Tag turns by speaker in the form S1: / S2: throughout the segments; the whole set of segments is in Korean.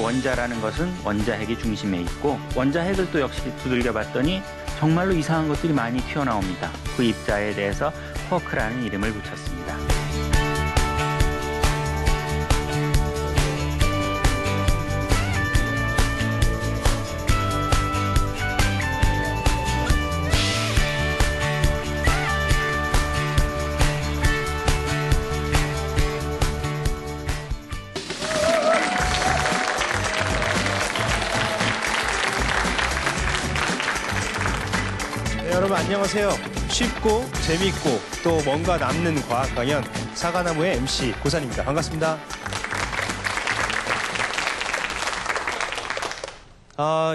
S1: 원자라는 것은 원자핵이 중심에 있고 원자핵을 또 역시 두들겨 봤더니 정말로 이상한 것들이 많이 튀어나옵니다. 그 입자에 대해서 쿼크라는 이름을 붙였습니다.
S2: 여러분 안녕하세요. 쉽고 재밌고 또 뭔가 남는 과학 강연 사과나무의 MC 고산입니다. 반갑습니다.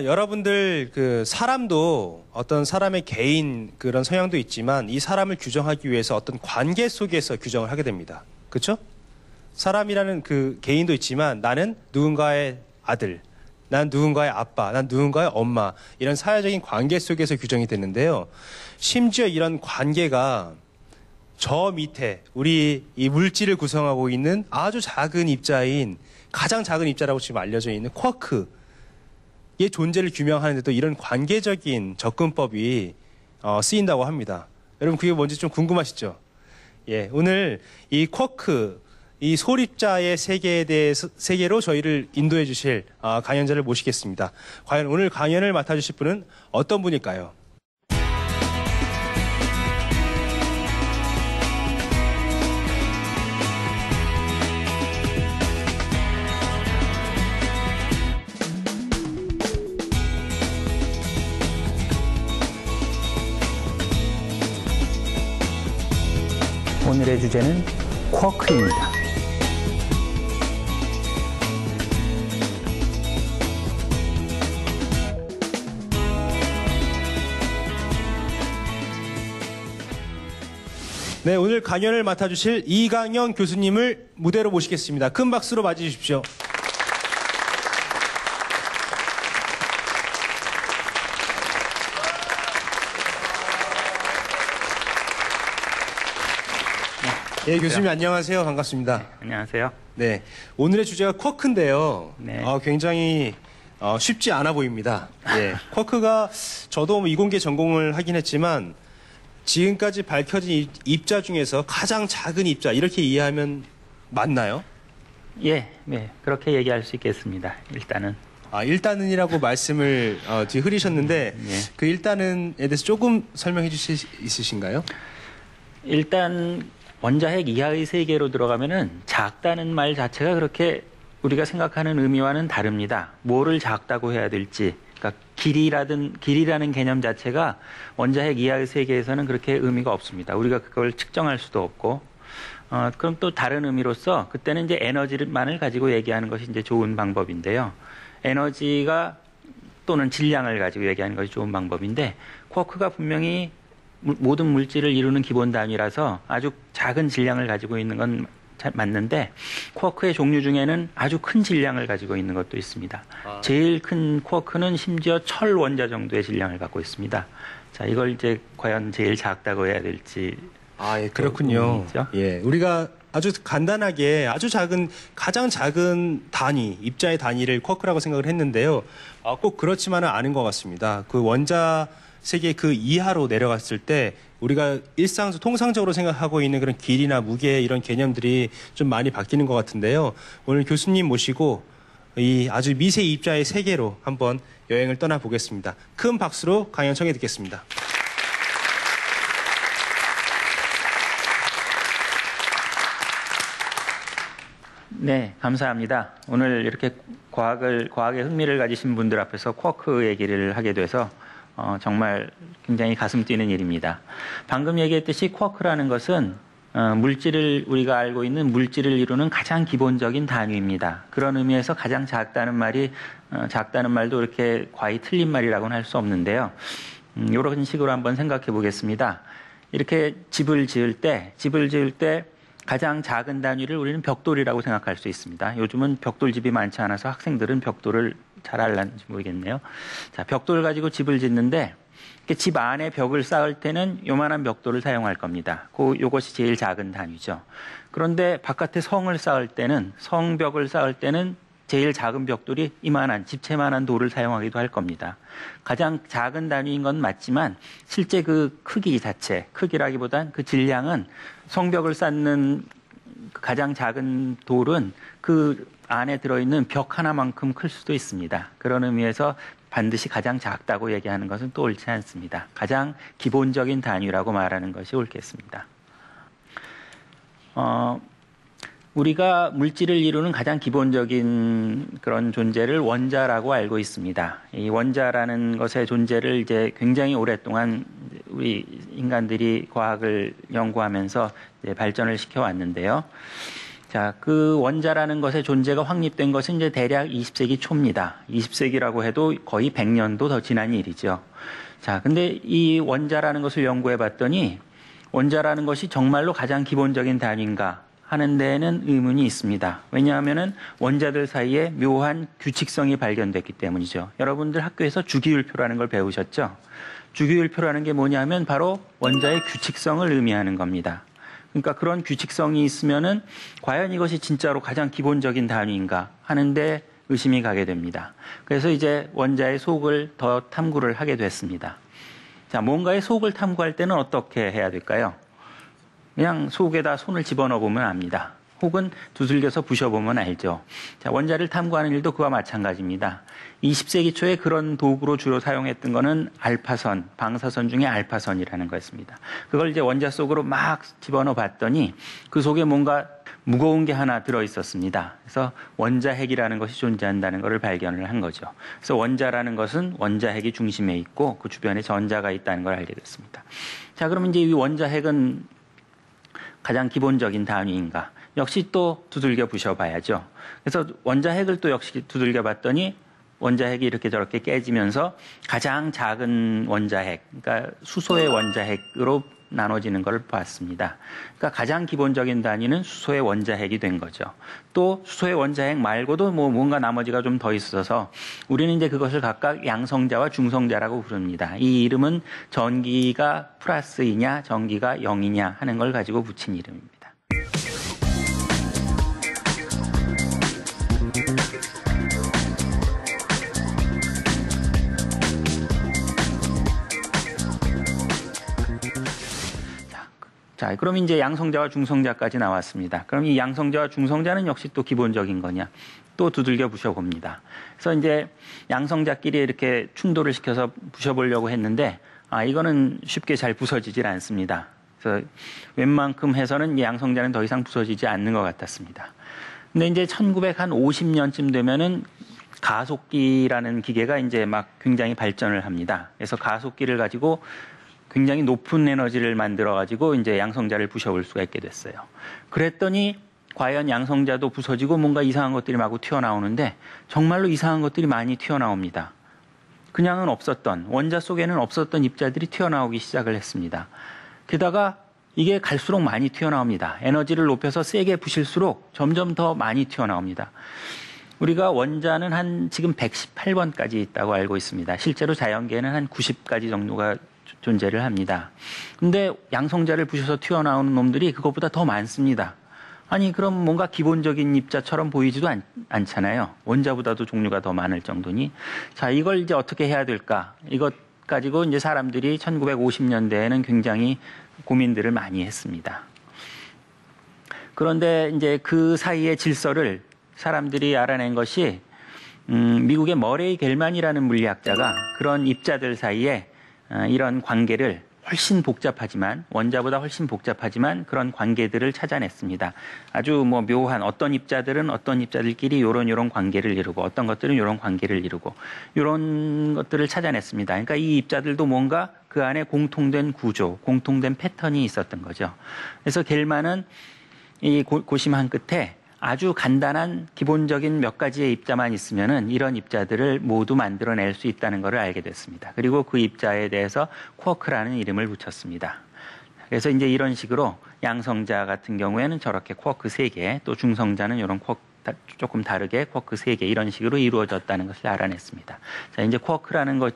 S2: 여러분들 사람도 어떤 사람의 개인 그런 성향도 있지만 이 사람을 규정하기 위해서 어떤 관계 속에서 규정을 하게 됩니다. 그렇죠? 사람이라는 그 개인도 있지만 나는 누군가의 아들, 난 누군가의 아빠, 난 누군가의 엄마, 이런 사회적인 관계 속에서 규정이 됐는데요. 심지어 이런 관계가 저 밑에 우리 이 물질을 구성하고 있는 아주 작은 입자인, 가장 작은 입자라고 지금 알려져 있는 쿼크의 존재를 규명하는데도 이런 관계적인 접근법이 쓰인다고 합니다. 여러분 그게 뭔지 좀 궁금하시죠? 예, 오늘 이 쿼크, 이 소립자의 세계로 저희를 인도해 주실 강연자를 모시겠습니다. 과연 오늘 강연을 맡아주실 분은 어떤 분일까요?
S1: 오늘의 주제는 쿼크입니다.
S2: 네, 오늘 강연을 맡아주실 이강영 교수님을 무대로 모시겠습니다. 큰 박수로 맞이해 주십시오. 예, 교수님 안녕하세요. 반갑습니다.
S1: 네, 안녕하세요.
S2: 네, 오늘의 주제가 쿼크인데요.
S1: 네.
S2: 굉장히 쉽지 않아 보입니다. 예, 쿼크가 저도 이공계 전공을 하긴 했지만 지금까지 밝혀진 입자 중에서 가장 작은 입자, 이렇게 이해하면 맞나요?
S1: 예, 네, 그렇게 얘기할 수 있겠습니다. 일단은.
S2: 일단은이라고 말씀을 뒤에 흐리셨는데
S1: 네.
S2: 그 일단은에 대해서 조금 설명해 주실 수 있으신가요?
S1: 일단 원자핵 이하의 세계로 들어가면은 작다는 말 자체가 그렇게 우리가 생각하는 의미와는 다릅니다. 뭐를 작다고 해야 될지. 그러니까 길이라는 개념 자체가 원자핵 이하의 세계에서는 그렇게 의미가 없습니다. 우리가 그걸 측정할 수도 없고, 그럼 또 다른 의미로서 그때는 이제 에너지만을 가지고 얘기하는 것이 이제 좋은 방법인데요. 에너지가 또는 질량을 가지고 얘기하는 것이 좋은 방법인데, 쿼크가 분명히 모든 물질을 이루는 기본 단위라서 아주 작은 질량을 가지고 있는 건 맞는데 쿼크의 종류 중에는 아주 큰 질량을 가지고 있는 것도 있습니다. 제일 큰 쿼크는 심지어 철 원자 정도의 질량을 갖고 있습니다. 자, 이걸 이제 과연 제일 작다고 해야 될지.
S2: 예, 그렇군요. 예, 우리가 아주 간단하게 아주 작은, 가장 작은 단위, 입자의 단위를 쿼크라고 생각을 했는데요. 꼭 그렇지만은 않은 것 같습니다. 그 원자 세계 그 이하로 내려갔을 때 우리가 통상적으로 생각하고 있는 그런 길이나 무게 이런 개념들이 좀 많이 바뀌는 것 같은데요. 오늘 교수님 모시고 이 아주 미세 입자의 세계로 한번 여행을 떠나보겠습니다. 큰 박수로 강연 청해 듣겠습니다.
S1: 네, 감사합니다. 오늘 이렇게 과학에 흥미를 가지신 분들 앞에서 쿼크 얘기를 하게 돼서 정말 굉장히 가슴 뛰는 일입니다. 방금 얘기했듯이 쿼크라는 것은 우리가 알고 있는 물질을 이루는 가장 기본적인 단위입니다. 그런 의미에서 가장 작다는 말도 이렇게 과히 틀린 말이라고는 할 수 없는데요. 이런 식으로 한번 생각해 보겠습니다. 이렇게 집을 지을 때 가장 작은 단위를 우리는 벽돌이라고 생각할 수 있습니다. 요즘은 벽돌집이 많지 않아서 학생들은 벽돌을 잘 알는지 모르겠네요. 자, 벽돌 가지고 집을 짓는데 집 안에 벽을 쌓을 때는 요만한 벽돌을 사용할 겁니다. 요것이 제일 작은 단위죠. 그런데 바깥에 성벽을 쌓을 때는 제일 작은 벽돌이 이만한 집채만한 돌을 사용하기도 할 겁니다. 가장 작은 단위인 건 맞지만 실제 그 크기 자체, 크기라기보단 그 질량은 성벽을 쌓는 가장 작은 돌은 그 안에 들어있는 벽 하나만큼 클 수도 있습니다. 그런 의미에서 반드시 가장 작다고 얘기하는 것은 또 옳지 않습니다. 가장 기본적인 단위라고 말하는 것이 옳겠습니다. 우리가 물질을 이루는 가장 기본적인 그런 존재를 원자라고 알고 있습니다. 이 원자라는 것의 존재를 이제 굉장히 오랫동안 우리 인간들이 과학을 연구하면서 이제 발전을 시켜왔는데요. 자, 그 원자라는 것의 존재가 확립된 것은 이제 대략 20세기 초입니다. 20세기라고 해도 거의 100년도 더 지난 일이죠. 자, 근데 이 원자라는 것을 연구해 봤더니 원자라는 것이 정말로 가장 기본적인 단위인가 하는 데에는 의문이 있습니다. 왜냐하면은 원자들 사이에 묘한 규칙성이 발견됐기 때문이죠. 여러분들 학교에서 주기율표라는 걸 배우셨죠? 주기율표라는 게 뭐냐면 바로 원자의 규칙성을 의미하는 겁니다. 그러니까 그런 규칙성이 있으면은 과연 이것이 진짜로 가장 기본적인 단위인가 하는데 의심이 가게 됩니다. 그래서 이제 원자의 속을 더 탐구를 하게 됐습니다. 자, 뭔가의 속을 탐구할 때는 어떻게 해야 될까요? 그냥 속에다 손을 집어넣어 보면 압니다. 혹은 두들겨서 부셔보면 알죠. 자, 원자를 탐구하는 일도 그와 마찬가지입니다. 20세기 초에 그런 도구로 주로 사용했던 거는 알파선, 방사선 중에 알파선이라는 거였습니다. 그걸 이제 원자 속으로 막 집어넣어 봤더니 그 속에 뭔가 무거운 게 하나 들어있었습니다. 그래서 원자핵이라는 것이 존재한다는 것을 발견을 한 거죠. 그래서 원자라는 것은 원자핵이 중심에 있고 그 주변에 전자가 있다는 걸 알게 됐습니다. 자, 그럼 이제 이 원자핵은 가장 기본적인 단위인가? 역시 또 두들겨 부셔봐야죠. 그래서 원자핵을 또 역시 두들겨 봤더니 원자핵이 이렇게 저렇게 깨지면서 가장 작은 원자핵, 그러니까 수소의 원자핵으로 나눠지는 것을 봤습니다. 그러니까 가장 기본적인 단위는 수소의 원자핵이 된 거죠. 또 수소의 원자핵 말고도 뭔가 나머지가 좀 더 있어서 우리는 이제 그것을 각각 양성자와 중성자라고 부릅니다. 이 이름은 전기가 플러스이냐 전기가 0이냐 하는 걸 가지고 붙인 이름입니다. 자, 그럼 이제 양성자와 중성자까지 나왔습니다. 그럼 이 양성자와 중성자는 역시 또 기본적인 거냐? 또 두들겨 부셔봅니다. 그래서 이제 양성자끼리 이렇게 충돌을 시켜서 부셔보려고 했는데, 이거는 쉽게 잘 부서지질 않습니다. 그래서 웬만큼 해서는 양성자는 더 이상 부서지지 않는 것 같았습니다. 근데 이제 1950년쯤 되면은 가속기라는 기계가 이제 막 굉장히 발전을 합니다. 그래서 가속기를 가지고 굉장히 높은 에너지를 만들어가지고 이제 양성자를 부셔볼 수가 있게 됐어요. 그랬더니 과연 양성자도 부서지고 뭔가 이상한 것들이 마구 튀어나오는데 정말로 이상한 것들이 많이 튀어나옵니다. 그냥은 없었던, 원자 속에는 없었던 입자들이 튀어나오기 시작을 했습니다. 게다가 이게 갈수록 많이 튀어나옵니다. 에너지를 높여서 세게 부실수록 점점 더 많이 튀어나옵니다. 우리가 원자는 지금 118번까지 있다고 알고 있습니다. 실제로 자연계에는 한 90까지 정도가 존재를 합니다. 근데 양성자를 부셔서 튀어나오는 놈들이 그것보다 더 많습니다. 아니, 그럼 뭔가 기본적인 입자처럼 보이지도 않잖아요. 원자보다도 종류가 더 많을 정도니. 자, 이걸 이제 어떻게 해야 될까? 이것 가지고 이제 사람들이 1950년대에는 굉장히 고민들을 많이 했습니다. 그런데 이제 그 사이의 질서를 사람들이 알아낸 것이 미국의 머레이 겔만이라는 물리학자가 그런 입자들 사이에 이런 관계를 훨씬 복잡하지만 원자보다 훨씬 복잡하지만 그런 관계들을 찾아냈습니다. 아주 묘한 어떤 입자들은 어떤 입자들끼리 요런 관계를 이루고 어떤 것들은 요런 관계를 이루고 요런 것들을 찾아냈습니다. 그러니까 이 입자들도 뭔가 그 안에 공통된 구조, 공통된 패턴이 있었던 거죠. 그래서 겔만은 이 고심한 끝에 아주 간단한 기본적인 몇 가지의 입자만 있으면은 이런 입자들을 모두 만들어낼 수 있다는 것을 알게 됐습니다. 그리고 그 입자에 대해서 쿼크라는 이름을 붙였습니다. 그래서 이제 이런 식으로 양성자 같은 경우에는 저렇게 쿼크 3개, 또 중성자는 이런 쿼크 조금 다르게 쿼크 3개 이런 식으로 이루어졌다는 것을 알아냈습니다. 자, 이제 쿼크라는 것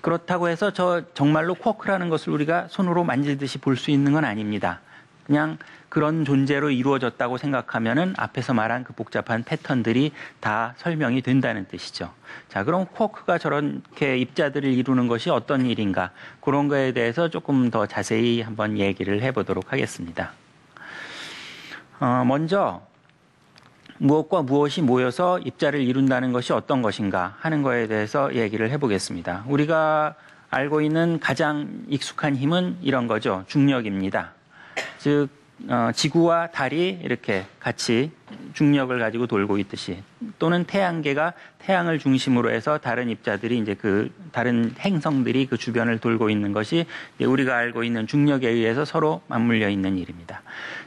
S1: 그렇다고 해서 정말로 쿼크라는 것을 우리가 손으로 만질듯이 볼 수 있는 건 아닙니다. 그냥 그런 존재로 이루어졌다고 생각하면은 앞에서 말한 그 복잡한 패턴들이 다 설명이 된다는 뜻이죠. 자, 그럼 쿼크가 저렇게 입자들을 이루는 것이 어떤 일인가? 그런 거에 대해서 조금 더 자세히 한번 얘기를 해보도록 하겠습니다. 먼저 무엇과 무엇이 모여서 입자를 이룬다는 것이 어떤 것인가 하는 거에 대해서 얘기를 해보겠습니다. 우리가 알고 있는 가장 익숙한 힘은 이런 거죠. 중력입니다. 즉 지구와 달이 이렇게 같이 중력을 가지고 돌고 있듯이, 또는 태양계가 태양을 중심으로 해서 다른 입자들이 이제 그 다른 행성들이 그 주변을 돌고 있는 것이 우리가 알고 있는 중력에 의해서 서로 맞물려 있는 일입니다.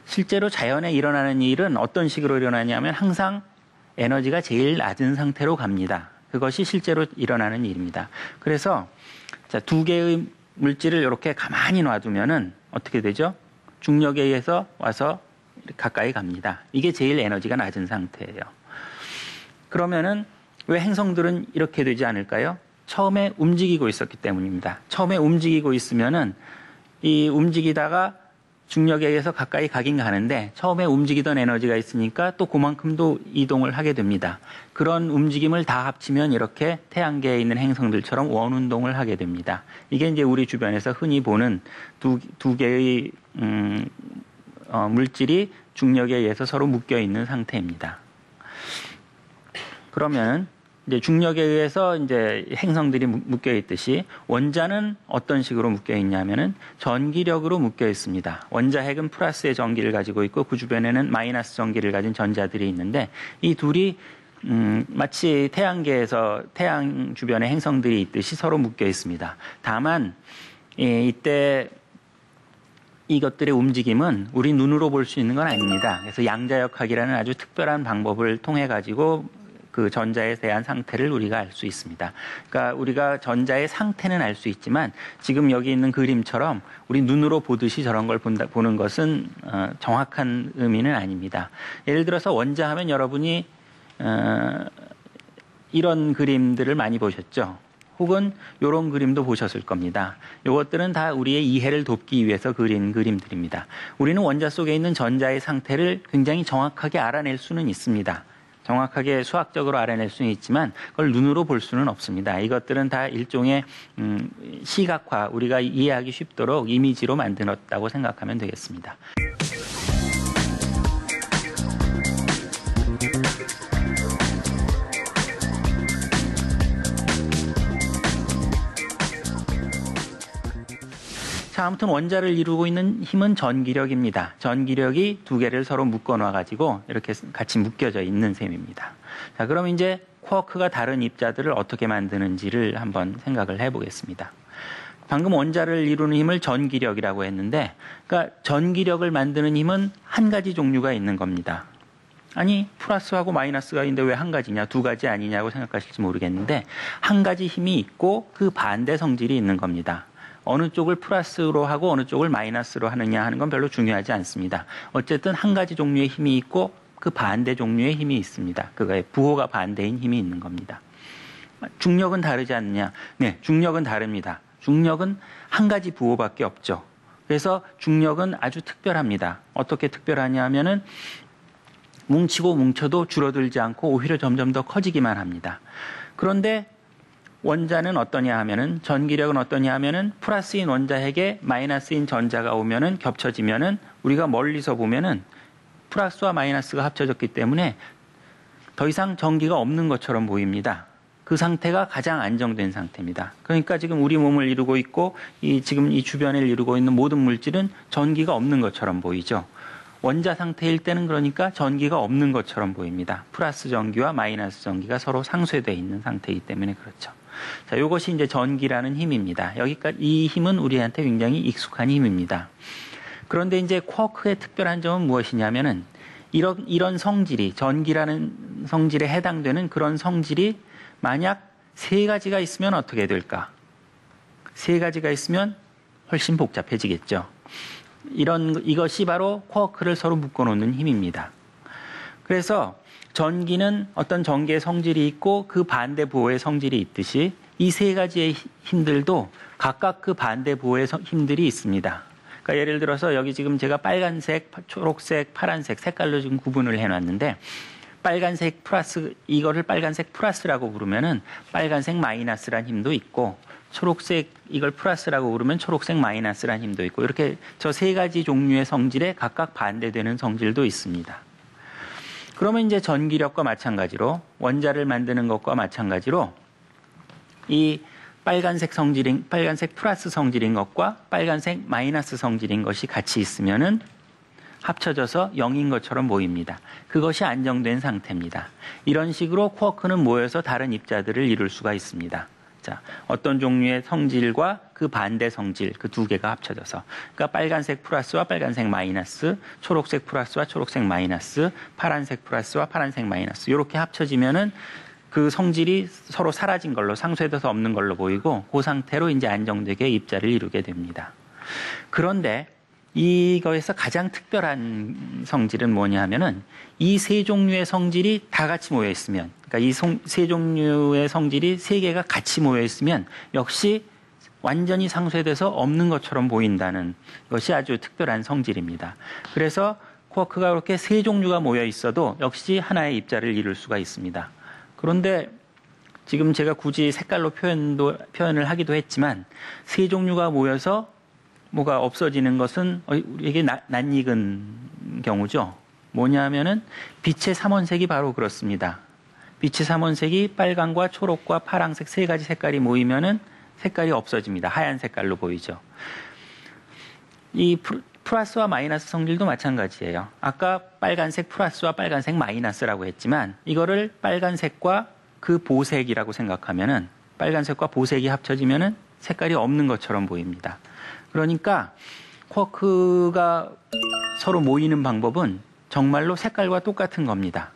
S1: 실제로 자연에 일어나는 일은 어떤 식으로 일어나냐면 항상 에너지가 제일 낮은 상태로 갑니다. 그것이 실제로 일어나는 일입니다. 그래서 자, 두 개의 물질을 이렇게 가만히 놔두면은 어떻게 되죠? 중력에 의해서 와서 가까이 갑니다. 이게 제일 에너지가 낮은 상태예요. 그러면은 왜 행성들은 이렇게 되지 않을까요? 처음에 움직이고 있었기 때문입니다. 처음에 움직이고 있으면은 이 움직이다가 중력에 의해서 가까이 가긴 가는데 처음에 움직이던 에너지가 있으니까 또 그만큼도 이동을 하게 됩니다. 그런 움직임을 다 합치면 이렇게 태양계에 있는 행성들처럼 원운동을 하게 됩니다. 이게 이제 우리 주변에서 흔히 보는 두 개의 물질이 중력에 의해서 서로 묶여 있는 상태입니다. 그러면 이제 중력에 의해서 이제 행성들이 묶여 있듯이 원자는 어떤 식으로 묶여 있냐면은 전기력으로 묶여 있습니다. 원자핵은 플러스의 전기를 가지고 있고 그 주변에는 마이너스 전기를 가진 전자들이 있는데 이 둘이 마치 태양계에서 태양 주변에 행성들이 있듯이 서로 묶여 있습니다. 다만 이때 이것들의 움직임은 우리 눈으로 볼 수 있는 건 아닙니다. 그래서 양자역학이라는 아주 특별한 방법을 통해 가지고 그 전자에 대한 상태를 우리가 알 수 있습니다. 그러니까 우리가 전자의 상태는 알 수 있지만 지금 여기 있는 그림처럼 우리 눈으로 보듯이 저런 걸 보는 것은 정확한 의미는 아닙니다. 예를 들어서 원자 하면 여러분이 이런 그림들을 많이 보셨죠. 혹은 이런 그림도 보셨을 겁니다. 이것들은 다 우리의 이해를 돕기 위해서 그린 그림들입니다. 우리는 원자 속에 있는 전자의 상태를 굉장히 정확하게 알아낼 수는 있습니다. 정확하게 수학적으로 알아낼 수는 있지만 그걸 눈으로 볼 수는 없습니다. 이것들은 다 일종의 시각화, 우리가 이해하기 쉽도록 이미지로 만들었다고 생각하면 되겠습니다. 자, 아무튼 원자를 이루고 있는 힘은 전기력입니다. 전기력이 두 개를 서로 묶어놔가지고 이렇게 같이 묶여져 있는 셈입니다. 자, 그럼 이제 쿼크가 다른 입자들을 어떻게 만드는지를 한번 생각을 해보겠습니다. 방금 원자를 이루는 힘을 전기력이라고 했는데, 그러니까 전기력을 만드는 힘은 한 가지 종류가 있는 겁니다. 아니, 플러스하고 마이너스가 있는데 왜 한 가지냐, 두 가지 아니냐고 생각하실지 모르겠는데, 한 가지 힘이 있고 그 반대 성질이 있는 겁니다. 어느 쪽을 플러스로 하고 어느 쪽을 마이너스로 하느냐 하는 건 별로 중요하지 않습니다. 어쨌든 한 가지 종류의 힘이 있고 그 반대 종류의 힘이 있습니다. 그거의 부호가 반대인 힘이 있는 겁니다. 중력은 다르지 않느냐? 네, 중력은 다릅니다. 중력은 한 가지 부호밖에 없죠. 그래서 중력은 아주 특별합니다. 어떻게 특별하냐 하면은 뭉치고 뭉쳐도 줄어들지 않고 오히려 점점 더 커지기만 합니다. 그런데 원자는 어떠냐 하면은, 전기력은 어떠냐 하면은 플러스인 원자핵에 마이너스인 전자가 오면은 겹쳐지면은 우리가 멀리서 보면은 플러스와 마이너스가 합쳐졌기 때문에 더 이상 전기가 없는 것처럼 보입니다. 그 상태가 가장 안정된 상태입니다. 그러니까 지금 우리 몸을 이루고 있고 지금 이 주변을 이루고 있는 모든 물질은 전기가 없는 것처럼 보이죠. 원자 상태일 때는 그러니까 전기가 없는 것처럼 보입니다. 플러스 전기와 마이너스 전기가 서로 상쇄되어 있는 상태이기 때문에 그렇죠. 자, 이것이 이제 전기라는 힘입니다. 여기까지 이 힘은 우리한테 굉장히 익숙한 힘입니다. 그런데 이제 쿼크의 특별한 점은 무엇이냐면은 이런 성질이, 전기라는 성질에 해당되는 그런 성질이 만약 세 가지가 있으면 어떻게 될까? 세 가지가 있으면 훨씬 복잡해지겠죠. 이것이 바로 쿼크를 서로 묶어놓는 힘입니다. 그래서 전기는 어떤 전기의 성질이 있고 그 반대 부호의 성질이 있듯이 이 세 가지의 힘들도 각각 그 반대 부호의 힘들이 있습니다. 그러니까 예를 들어서 여기 지금 제가 빨간색, 초록색, 파란색 색깔로 지금 구분을 해놨는데 빨간색 플러스 이거를 빨간색 플러스라고 부르면은 빨간색 마이너스란 힘도 있고 초록색 이걸 플러스라고 부르면 초록색 마이너스란 힘도 있고 이렇게 저 세 가지 종류의 성질에 각각 반대되는 성질도 있습니다. 그러면 이제 전기력과 마찬가지로 원자를 만드는 것과 마찬가지로 이 빨간색 성질인 빨간색 플러스 성질인 것과 빨간색 마이너스 성질인 것이 같이 있으면은 합쳐져서 0인 것처럼 보입니다. 그것이 안정된 상태입니다. 이런 식으로 쿼크는 모여서 다른 입자들을 이룰 수가 있습니다. 자, 어떤 종류의 성질과 그 반대 성질, 그 두 개가 합쳐져서. 그러니까 빨간색 플러스와 빨간색 마이너스, 초록색 플러스와 초록색 마이너스, 파란색 플러스와 파란색 마이너스. 이렇게 합쳐지면은 그 성질이 서로 사라진 걸로, 상쇄돼서 없는 걸로 보이고, 그 상태로 이제 안정되게 입자를 이루게 됩니다. 그런데 이거에서 가장 특별한 성질은 뭐냐 하면은 이 세 종류의 성질이 다 같이 모여 있으면, 그러니까 이 세 종류의 성질이 세 개가 같이 모여 있으면 역시 완전히 상쇄돼서 없는 것처럼 보인다는 것이 아주 특별한 성질입니다. 그래서 쿼크가 그렇게 세 종류가 모여 있어도 역시 하나의 입자를 이룰 수가 있습니다. 그런데 지금 제가 굳이 색깔로 표현을 하기도 했지만 세 종류가 모여서 뭐가 없어지는 것은 우리에게 낯익은 경우죠. 뭐냐 하면은 빛의 삼원색이 바로 그렇습니다. 빛의 삼원색이 빨강과 초록과 파란색 세 가지 색깔이 모이면은 색깔이 없어집니다. 하얀 색깔로 보이죠. 이 플러스와 마이너스 성질도 마찬가지예요. 아까 빨간색 플러스와 빨간색 마이너스라고 했지만 이거를 빨간색과 그 보색이라고 생각하면은 빨간색과 보색이 합쳐지면은 색깔이 없는 것처럼 보입니다. 그러니까 쿼크가 서로 모이는 방법은 정말로 색깔과 똑같은 겁니다.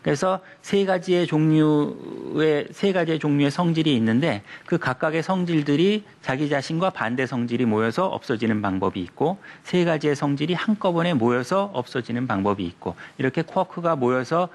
S1: 그래서 세 가지의 종류의 성질이 있는데 그 각각의 성질들이 자기 자신과 반대 성질이 모여서 없어지는 방법이 있고 세 가지의 성질이 한꺼번에 모여서 없어지는 방법이 있고 이렇게 쿼크가 모여서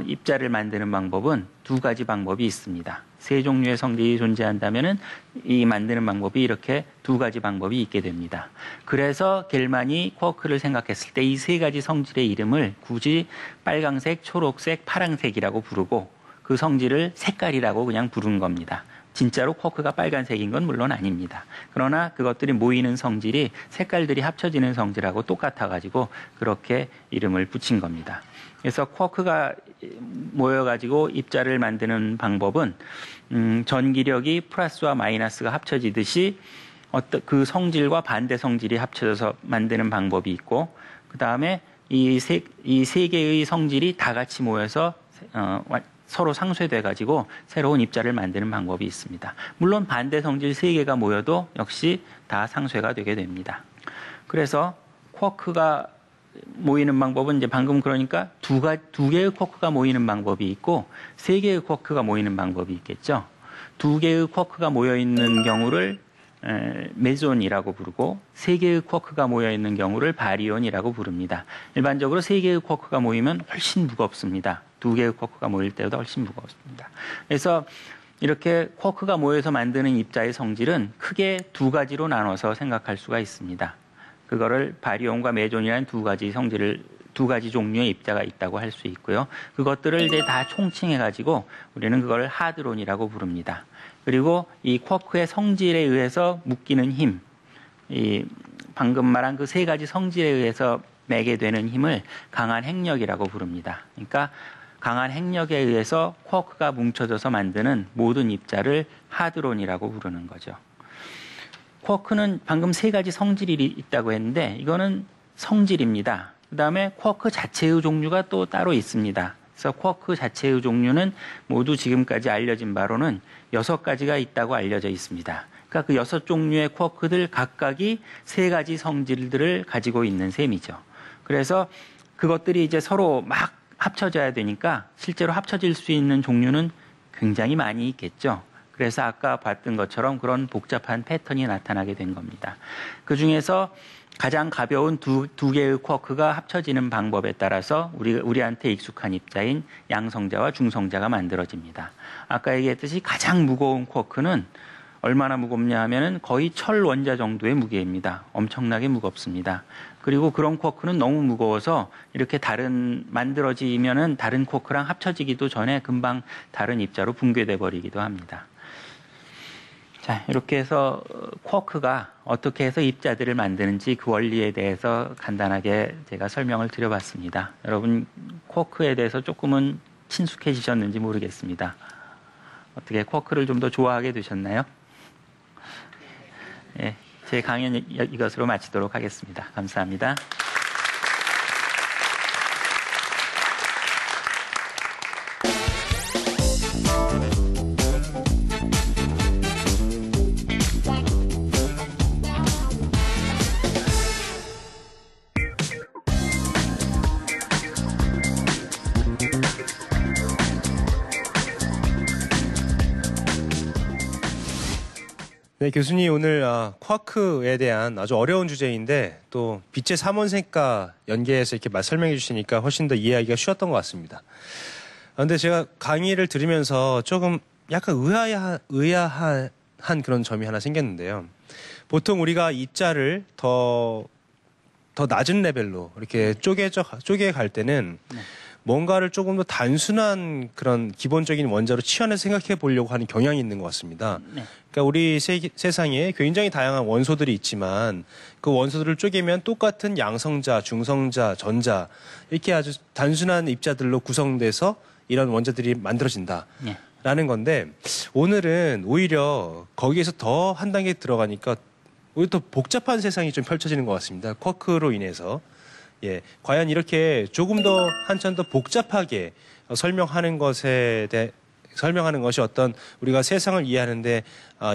S1: 입자를 만드는 방법은 두 가지 방법이 있습니다. 세 종류의 성질이 존재한다면은 이 만드는 방법이 이렇게 두 가지 방법이 있게 됩니다. 그래서 겔만이 쿼크를 생각했을 때 이 세 가지 성질의 이름을 굳이 빨강색, 초록색, 파란색이라고 부르고 그 성질을 색깔이라고 그냥 부른 겁니다. 진짜로 쿼크가 빨간색인 건 물론 아닙니다. 그러나 그것들이 모이는 성질이 색깔들이 합쳐지는 성질하고 똑같아가지고 그렇게 이름을 붙인 겁니다. 그래서 쿼크가 모여가지고 입자를 만드는 방법은 전기력이 플러스와 마이너스가 합쳐지듯이 그 성질과 반대 성질이 합쳐져서 만드는 방법이 있고 그 다음에 이 세 개의 성질이 다 같이 모여서 서로 상쇄돼가지고 새로운 입자를 만드는 방법이 있습니다. 물론 반대 성질 세 개가 모여도 역시 다 상쇄가 되게 됩니다. 그래서 쿼크가 모이는 방법은 이제 방금 그러니까 두 개의 쿼크가 모이는 방법이 있고 세 개의 쿼크가 모이는 방법이 있겠죠. 두 개의 쿼크가 모여 있는 경우를 메손이라고 부르고 세 개의 쿼크가 모여 있는 경우를 바리온이라고 부릅니다. 일반적으로 세 개의 쿼크가 모이면 훨씬 무겁습니다. 두 개의 쿼크가 모일 때보다 훨씬 무겁습니다. 그래서 이렇게 쿼크가 모여서 만드는 입자의 성질은 크게 두 가지로 나눠서 생각할 수가 있습니다. 그거를 바리온과 메존이라는 두 가지 종류의 입자가 있다고 할 수 있고요. 그것들을 이제 다 총칭해가지고 우리는 그걸 하드론이라고 부릅니다. 그리고 이 쿼크의 성질에 의해서 묶이는 힘, 이 방금 말한 그 세 가지 성질에 의해서 매게 되는 힘을 강한 핵력이라고 부릅니다. 그러니까 강한 핵력에 의해서 쿼크가 뭉쳐져서 만드는 모든 입자를 하드론이라고 부르는 거죠. 쿼크는 방금 세 가지 성질이 있다고 했는데 이거는 성질입니다. 그 다음에 쿼크 자체의 종류가 또 따로 있습니다. 그래서 쿼크 자체의 종류는 모두 지금까지 알려진 바로는 6가지가 있다고 알려져 있습니다. 그러니까 그 6종류의 쿼크들 각각이 세 가지 성질들을 가지고 있는 셈이죠. 그래서 그것들이 이제 서로 막 합쳐져야 되니까 실제로 합쳐질 수 있는 종류는 굉장히 많이 있겠죠. 그래서 아까 봤던 것처럼 그런 복잡한 패턴이 나타나게 된 겁니다. 그 중에서 가장 가벼운 두 개의 쿼크가 합쳐지는 방법에 따라서 우리한테 익숙한 입자인 양성자와 중성자가 만들어집니다. 아까 얘기했듯이 가장 무거운 쿼크는 얼마나 무겁냐 하면은 거의 철 원자 정도의 무게입니다. 엄청나게 무겁습니다. 그리고 그런 쿼크는 너무 무거워서 이렇게 만들어지면은 다른 쿼크랑 합쳐지기도 전에 금방 다른 입자로 붕괴돼 버리기도 합니다. 자, 이렇게 해서 쿼크가 어떻게 해서 입자들을 만드는지 그 원리에 대해서 간단하게 제가 설명을 드려봤습니다. 여러분, 쿼크에 대해서 조금은 친숙해지셨는지 모르겠습니다. 어떻게 쿼크를 좀 더 좋아하게 되셨나요? 예, 제 강연 이것으로 마치도록 하겠습니다. 감사합니다.
S2: 네, 교수님 오늘 쿼크에 대한 아주 어려운 주제인데 또 빛의 삼원생과 연계해서 이렇게 설명해 주시니까 훨씬 더 이해하기가 쉬웠던 것 같습니다. 그런데 제가 강의를 들으면서 조금 약간 의아한 그런 점이 하나 생겼는데요. 보통 우리가 입자를 더 낮은 레벨로 이렇게 쪼개 갈 때는 뭔가를 조금 더 단순한 그런 기본적인 원자로 치환해서 생각해 보려고 하는 경향이 있는 것 같습니다. 그러니까 우리 세상에 굉장히 다양한 원소들이 있지만 그 원소들을 쪼개면 똑같은 양성자, 중성자, 전자 이렇게 아주 단순한 입자들로 구성돼서 이런 원자들이 만들어진다라는 건데 오늘은 오히려 거기에서 더 한 단계 들어가니까 오히려 더 복잡한 세상이 좀 펼쳐지는 것 같습니다. 쿼크로 인해서. 예, 과연 이렇게 조금 더 한참 더 복잡하게 설명하는 것이 어떤 우리가 세상을 이해하는데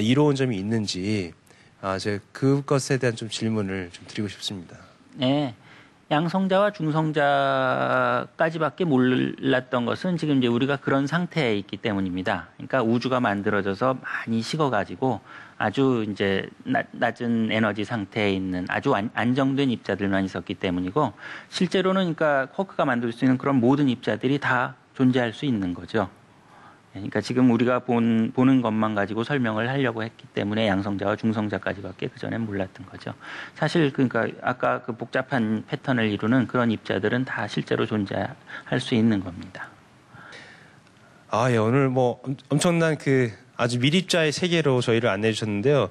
S2: 이로운 점이 있는지 그것에 대한 좀 질문을 좀 드리고 싶습니다.
S1: 네, 양성자와 중성자까지밖에 몰랐던 것은 지금 이제 우리가 그런 상태에 있기 때문입니다. 그러니까 우주가 만들어져서 많이 식어가지고 아주 이제 낮은 에너지 상태에 있는 아주 안정된 입자들만 있었기 때문이고 실제로는 그러니까 쿼크가 만들 수 있는 그런 모든 입자들이 다 존재할 수 있는 거죠. 그러니까 지금 우리가 보는 것만 가지고 설명을 하려고 했기 때문에 양성자와 중성자까지밖에 그전엔 몰랐던 거죠. 사실 그러니까 아까 그 복잡한 패턴을 이루는 그런 입자들은 다 실제로 존재할 수 있는 겁니다.
S2: 예, 오늘 뭐 엄청난 아주 밀입자의 세계로 저희를 안내해 주셨는데요.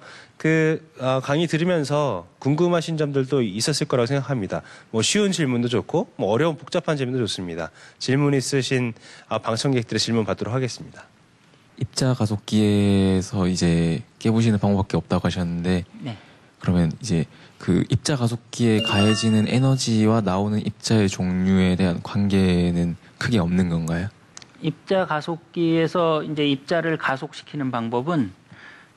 S2: 강의 들으면서 궁금하신 점들도 있었을 거라고 생각합니다. 뭐 쉬운 질문도 좋고, 뭐 어려운 복잡한 질문도 좋습니다. 질문 있으신 방청객들의 질문 받도록 하겠습니다.
S3: 입자 가속기에서 이제 깨부시는 방법밖에 없다고 하셨는데,
S1: 네.
S3: 그러면 이제 그 입자 가속기에 가해지는 에너지와 나오는 입자의 종류에 대한 관계는 크게 없는 건가요?
S1: 입자 가속기에서 이제 입자를 가속시키는 방법은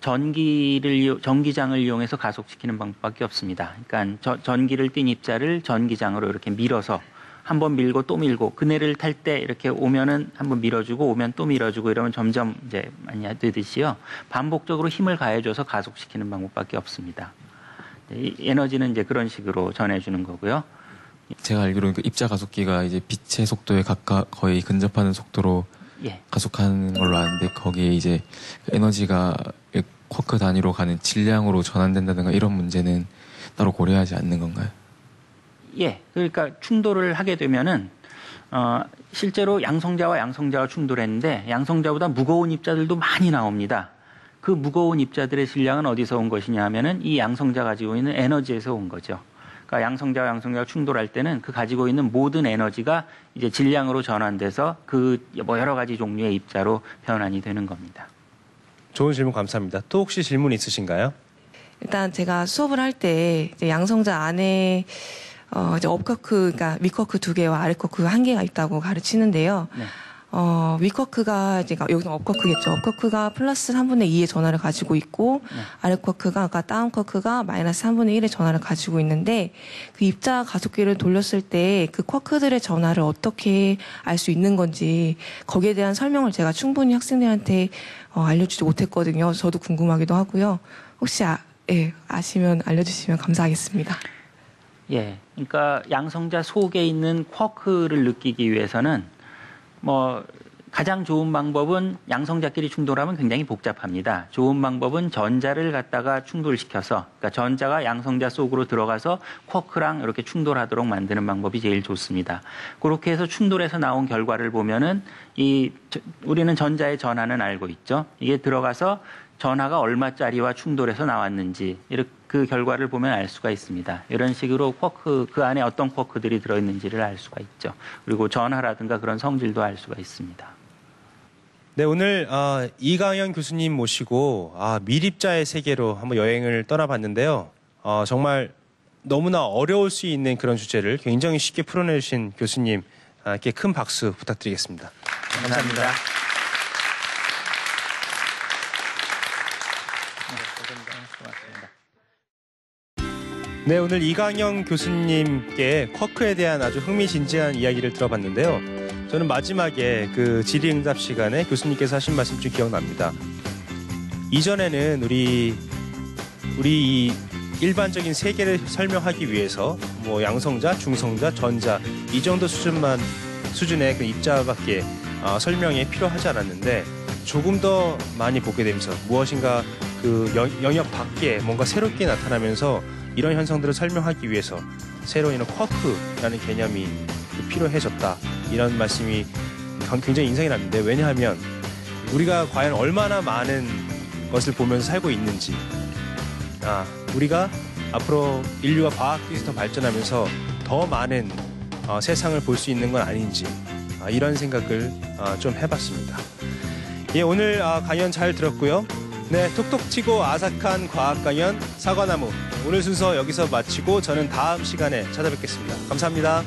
S1: 전기장을 이용해서 가속시키는 방법밖에 없습니다. 그러니까 전기를 띤 입자를 전기장으로 이렇게 밀어서 한번 밀고 또 밀고 그네를 탈 때 이렇게 오면은 한번 밀어주고 오면 또 밀어주고 이러면 점점 이제 많이 되듯이요. 반복적으로 힘을 가해줘서 가속시키는 방법밖에 없습니다. 이 에너지는 이제 그런 식으로 전해주는 거고요.
S3: 제가 알기로는 그 입자 가속기가 이제 빛의 속도에 거의 근접하는 속도로
S1: 예.
S3: 가속하는 걸로 아는데 거기에 이제 에너지가 쿼크 단위로 가는 질량으로 전환된다든가 이런 문제는 따로 고려하지 않는 건가요?
S1: 예. 그러니까 충돌을 하게 되면은 실제로 양성자와 충돌했는데 양성자보다 무거운 입자들도 많이 나옵니다. 그 무거운 입자들의 질량은 어디서 온 것이냐 하면은 이 양성자 가지고 있는 에너지에서 온 거죠. 그러니까 양성자가 충돌할 때는 그 가지고 있는 모든 에너지가 이제 질량으로 전환돼서 여러 가지 종류의 입자로 변환이 되는 겁니다.
S2: 좋은 질문 감사합니다. 또 혹시 질문 있으신가요?
S4: 일단 제가 수업을 할 때 양성자 안에 이제 업쿼크, 그러니까 윗쿼크 2개와 아랫쿼크 1개가 있다고 가르치는데요.
S1: 네.
S4: 윗쿼크가 이제 여기는 업쿼크겠죠. 업쿼크가 플러스 3분의 2의 전하를 가지고 있고 아랫쿼크가 그러니까 다운쿼크가 마이너스 3분의 1의 전하를 가지고 있는데 그 입자 가속기를 돌렸을 때 그 쿼크들의 전하를 어떻게 알 수 있는 건지 거기에 대한 설명을 제가 충분히 학생들한테 알려주지 못했거든요. 저도 궁금하기도 하고요. 혹시 아시면 알려주시면 감사하겠습니다.
S1: 예. 그러니까 양성자 속에 있는 쿼크를 느끼기 위해서는 가장 좋은 방법은 양성자끼리 충돌하면 굉장히 복잡합니다. 좋은 방법은 전자를 갖다가 충돌시켜서, 그러니까 전자가 양성자 속으로 들어가서 쿼크랑 이렇게 충돌하도록 만드는 방법이 제일 좋습니다. 그렇게 해서 충돌해서 나온 결과를 보면은 우리는 전자의 전하는 알고 있죠. 이게 들어가서 전하가 얼마짜리와 충돌해서 나왔는지 그 결과를 보면 알 수가 있습니다. 이런 식으로 쿼크, 그 안에 어떤 쿼크들이 들어있는지를 알 수가 있죠. 그리고 전하라든가 그런 성질도 알 수가 있습니다.
S2: 네, 오늘 이강현 교수님 모시고 미립자의 세계로 한번 여행을 떠나봤는데요. 정말 너무나 어려울 수 있는 그런 주제를 굉장히 쉽게 풀어내주신 교수님께 큰 박수 부탁드리겠습니다.
S1: 감사합니다.
S2: 네, 오늘 이강현 교수님께 쿼크에 대한 아주 흥미진진한 이야기를 들어봤는데요. 저는 마지막에 그 질의응답 시간에 교수님께서 하신 말씀 좀 기억납니다. 이전에는 우리 이 일반적인 세계를 설명하기 위해서 뭐 양성자, 중성자, 전자 이 정도 수준의 그 입자밖에 설명이 필요하지 않았는데 조금 더 많이 보게 되면서 무엇인가 그 영역 밖에 뭔가 새롭게 나타나면서 이런 현상들을 설명하기 위해서 새로 이런 쿼크라는 개념이 필요해졌다. 이런 말씀이 굉장히 인상이 났는데, 왜냐하면 우리가 과연 얼마나 많은 것을 보면서 살고 있는지, 우리가 앞으로 인류가 과학기술이 더 발전하면서 더 많은 세상을 볼 수 있는 건 아닌지, 이런 생각을 좀 해봤습니다. 예, 오늘 강연 잘 들었고요. 네, 톡톡 튀고 아삭한 과학 강연 사과나무, 오늘 순서 여기서 마치고 저는 다음 시간에 찾아뵙겠습니다. 감사합니다.